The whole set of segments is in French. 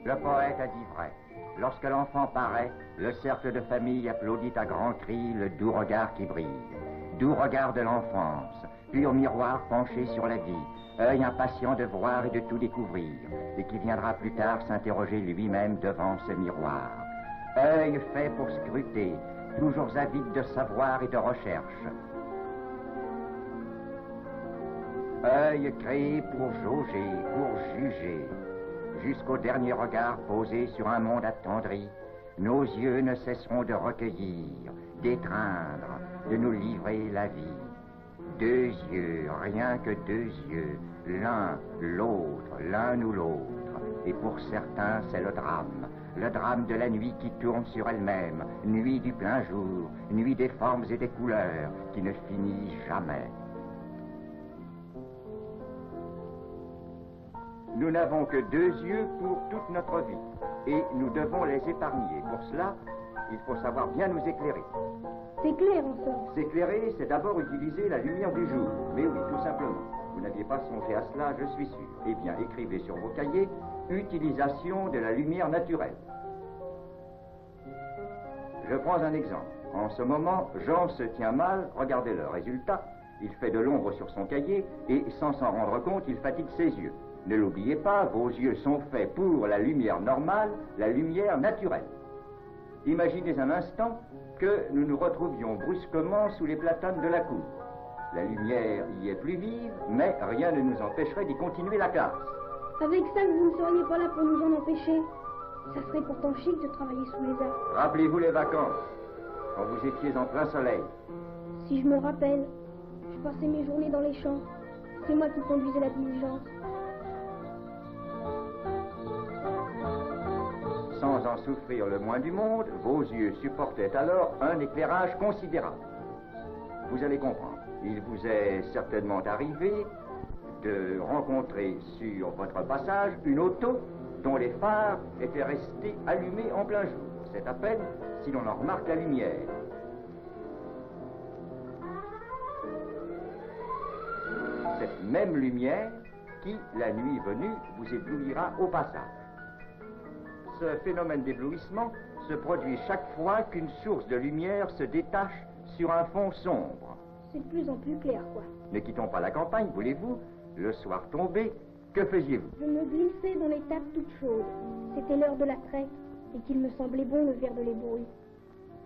Le poète a dit vrai. Lorsque l'enfant paraît, le cercle de famille applaudit à grands cris le doux regard qui brille. Doux regard de l'enfance, pur miroir penché sur la vie, œil impatient de voir et de tout découvrir, et qui viendra plus tard s'interroger lui-même devant ce miroir. Œil fait pour scruter, toujours avide de savoir et de recherche. Œil créé pour jauger, pour juger. Jusqu'au dernier regard posé sur un monde attendri, nos yeux ne cesseront de recueillir, d'étreindre, de nous livrer la vie. Deux yeux, rien que deux yeux, l'un, l'autre, l'un ou l'autre. Et pour certains, c'est le drame de la nuit qui tourne sur elle-même, nuit du plein jour, nuit des formes et des couleurs, qui ne finit jamais. Nous n'avons que deux yeux pour toute notre vie, et nous devons les épargner. Pour cela, il faut savoir bien nous éclairer. C'est clair, en somme. S'éclairer, c'est d'abord utiliser la lumière du jour. Mais oui, tout simplement. Vous n'aviez pas songé à cela, je suis sûr. Eh bien, écrivez sur vos cahiers, utilisation de la lumière naturelle. Je prends un exemple. En ce moment, Jean se tient mal, regardez le résultat. Il fait de l'ombre sur son cahier, et sans s'en rendre compte, il fatigue ses yeux. Ne l'oubliez pas, vos yeux sont faits pour la lumière normale, la lumière naturelle. Imaginez un instant que nous nous retrouvions brusquement sous les platanes de la cour. La lumière y est plus vive, mais rien ne nous empêcherait d'y continuer la classe. Avec ça, vous ne seriez pas là pour nous en empêcher. Ça serait pourtant chic de travailler sous les arbres. Rappelez-vous les vacances, quand vous étiez en plein soleil. Si je me rappelle, je passais mes journées dans les champs. C'est moi qui conduisais la diligence. Sans en souffrir le moins du monde, vos yeux supportaient alors un éclairage considérable. Vous allez comprendre. Il vous est certainement arrivé de rencontrer sur votre passage une auto dont les phares étaient restés allumés en plein jour. C'est à peine si l'on en remarque la lumière. Cette même lumière qui, la nuit venue, vous éblouira au passage. Ce phénomène d'éblouissement se produit chaque fois qu'une source de lumière se détache sur un fond sombre. C'est de plus en plus clair, quoi. Ne quittons pas la campagne, voulez-vous? Le soir tombé, que faisiez-vous? Je me glissais dans les tables toutes chaudes. C'était l'heure de la traite, et qu'il me semblait bon le verre de l'ébrouille.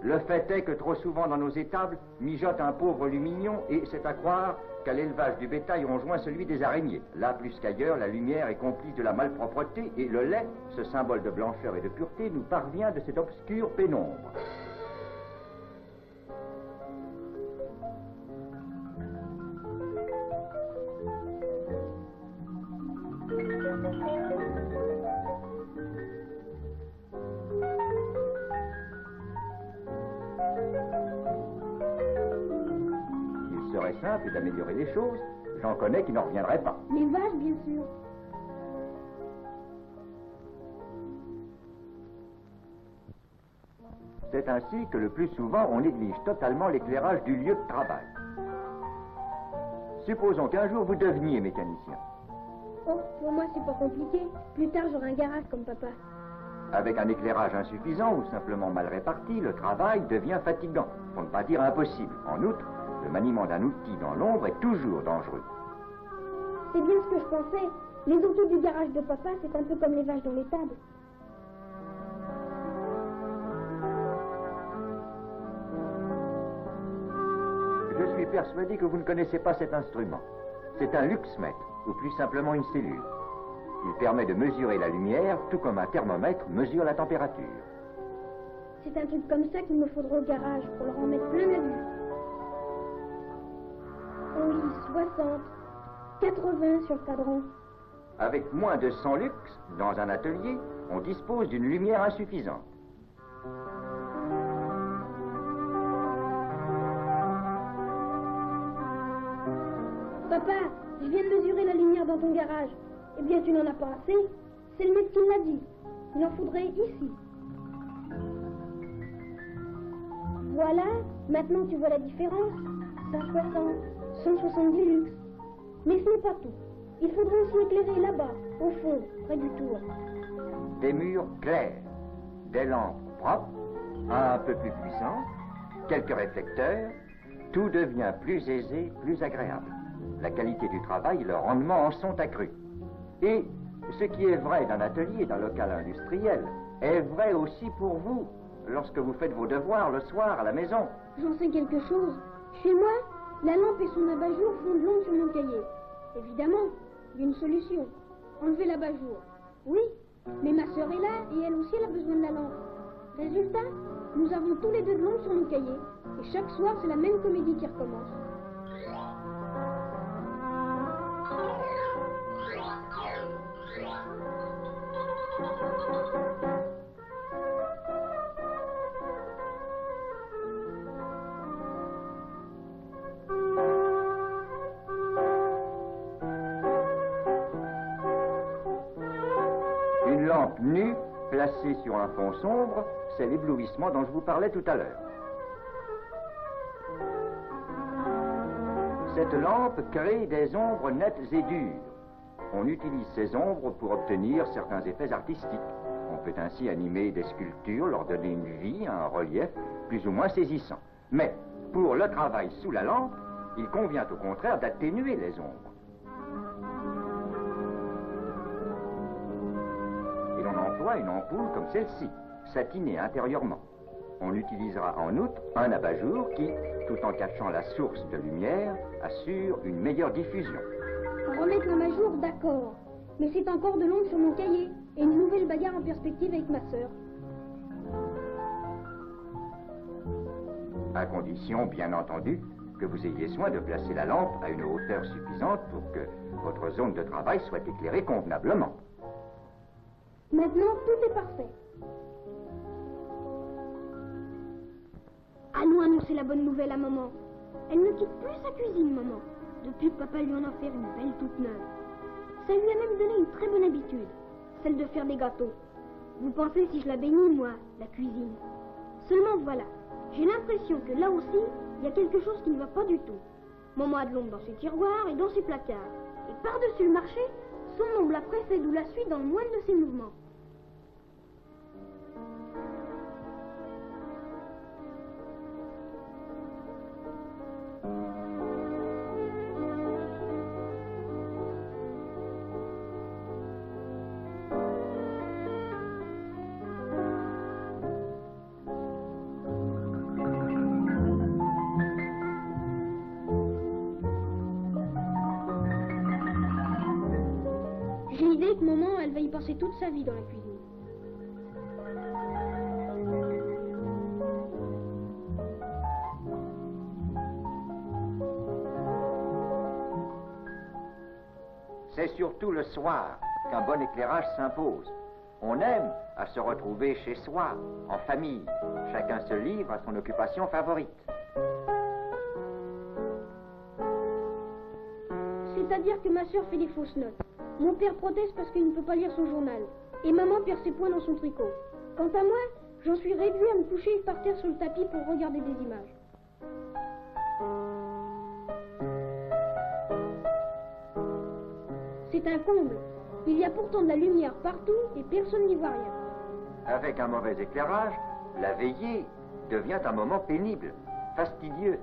Le fait est que trop souvent dans nos étables mijote un pauvre lumignon, et c'est à croire qu'à l'élevage du bétail on joint celui des araignées. Là, plus qu'ailleurs, la lumière est complice de la malpropreté, et le lait, ce symbole de blancheur et de pureté, nous parvient de cette obscure pénombre. Il serait simple d'améliorer les choses. J'en connais qui n'en reviendraient pas. Les vaches, bien sûr. C'est ainsi que le plus souvent on néglige totalement l'éclairage du lieu de travail. Supposons qu'un jour vous deveniez mécanicien. Oh, pour moi c'est pas compliqué. Plus tard j'aurai un garage comme papa. Avec un éclairage insuffisant ou simplement mal réparti, le travail devient fatigant, pour ne pas dire impossible. En outre, le maniement d'un outil dans l'ombre est toujours dangereux. C'est bien ce que je pensais. Les autos du garage de papa, c'est un peu comme les vaches dans l'étable. Je suis persuadé que vous ne connaissez pas cet instrument. C'est un luxmètre, ou plus simplement une cellule. Il permet de mesurer la lumière, tout comme un thermomètre mesure la température. C'est un truc comme ça qu'il me faudra au garage, pour leur en mettre plein la vue. On lit 60, 80 sur le cadran. Avec moins de 100 lux, dans un atelier, on dispose d'une lumière insuffisante. Papa, je viens de mesurer la lumière dans ton garage. Eh bien, tu n'en as pas assez. C'est le maître qui l'a dit. Il en faudrait ici. Voilà, maintenant tu vois la différence. 160, 170 lux. Mais ce n'est pas tout. Il faudrait aussi éclairer là-bas, au fond, près du tour. des murs clairs, des lampes propres, un peu plus puissantes, quelques réflecteurs, tout devient plus aisé, plus agréable. La qualité du travail et le rendement en sont accrus. Et ce qui est vrai d'un atelier, d'un local industriel, est vrai aussi pour vous, lorsque vous faites vos devoirs le soir à la maison. J'en sais quelque chose. Chez moi, la lampe et son abat-jour font de l'ombre sur mon cahier. Évidemment, il y a une solution. Enlever l'abat-jour. Oui, mais ma sœur est là et elle aussi elle a besoin de la lampe. Résultat, nous avons tous les deux de l'ombre sur nos cahiers. Et chaque soir, c'est la même comédie qui recommence. Une lampe nue, placée sur un fond sombre, c'est l'éblouissement dont je vous parlais tout à l'heure. Cette lampe crée des ombres nettes et dures. On utilise ces ombres pour obtenir certains effets artistiques. On peut ainsi animer des sculptures, leur donner une vie, un relief plus ou moins saisissant. Mais pour le travail sous la lampe, il convient au contraire d'atténuer les ombres. Et l'on emploie une ampoule comme celle-ci, satinée intérieurement. On utilisera en outre un abat-jour qui, tout en cachant la source de lumière, assure une meilleure diffusion. Remettre l'abat-jour, d'accord. Mais c'est encore de l'ombre sur mon cahier et une nouvelle bagarre en perspective avec ma sœur. À condition, bien entendu, que vous ayez soin de placer la lampe à une hauteur suffisante pour que votre zone de travail soit éclairée convenablement. Maintenant, tout est parfait. Allons annoncer la bonne nouvelle à maman. Elle ne quitte plus sa cuisine, maman, depuis que papa lui en a fait une belle toute neuve. Ça lui a même donné une très bonne habitude, celle de faire des gâteaux. Vous pensez si je la bénis, moi, la cuisine. Seulement voilà, j'ai l'impression que là aussi, il y a quelque chose qui ne va pas du tout. Maman a de l'ombre dans ses tiroirs et dans ses placards. Et par-dessus le marché, son ombre la précède ou la suit dans le moindre de ses mouvements. J'ai l'idée que maman, elle va y passer toute sa vie dans la cuisine. C'est surtout le soir qu'un bon éclairage s'impose. On aime à se retrouver chez soi, en famille. Chacun se livre à son occupation favorite. C'est-à-dire que ma sœur fait des fausses notes. Mon père proteste parce qu'il ne peut pas lire son journal. Et maman perd ses points dans son tricot. Quant à moi, j'en suis réduit à me coucher par terre sur le tapis pour regarder des images. C'est un comble. Il y a pourtant de la lumière partout et personne n'y voit rien. Avec un mauvais éclairage, la veillée devient un moment pénible, fastidieux.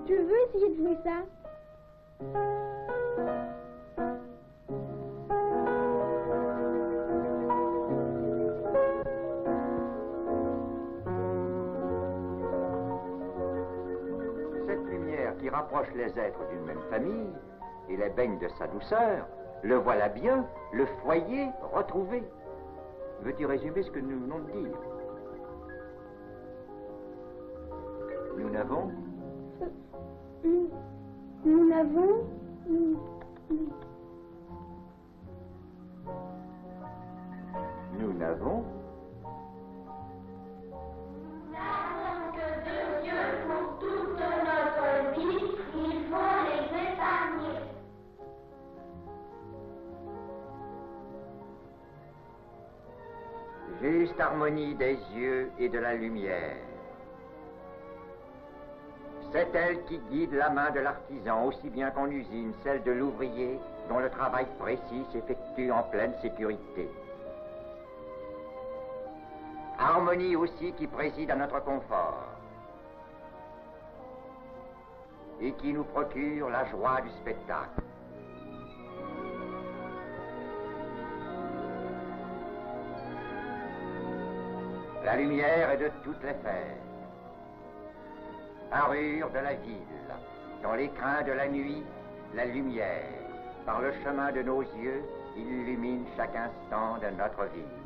Tu veux essayer de jouer ça? Cette lumière qui rapproche les êtres d'une même famille et les baigne de sa douceur, le voilà bien, le foyer retrouvé. Veux-tu résumer ce que nous venons de dire? Nous n'avons Nous n'avons... Nous n'avons N'avons que deux yeux pour toute notre vie, il faut les épargner. juste harmonie des yeux et de la lumière. C'est elle qui guide la main de l'artisan, aussi bien qu'en usine, celle de l'ouvrier, dont le travail précis s'effectue en pleine sécurité. Harmonie aussi qui préside à notre confort et qui nous procure la joie du spectacle. La lumière est de toutes les fers. Parure de la ville, dans l'écrin de la nuit, la lumière, par le chemin de nos yeux, illumine chaque instant de notre vie.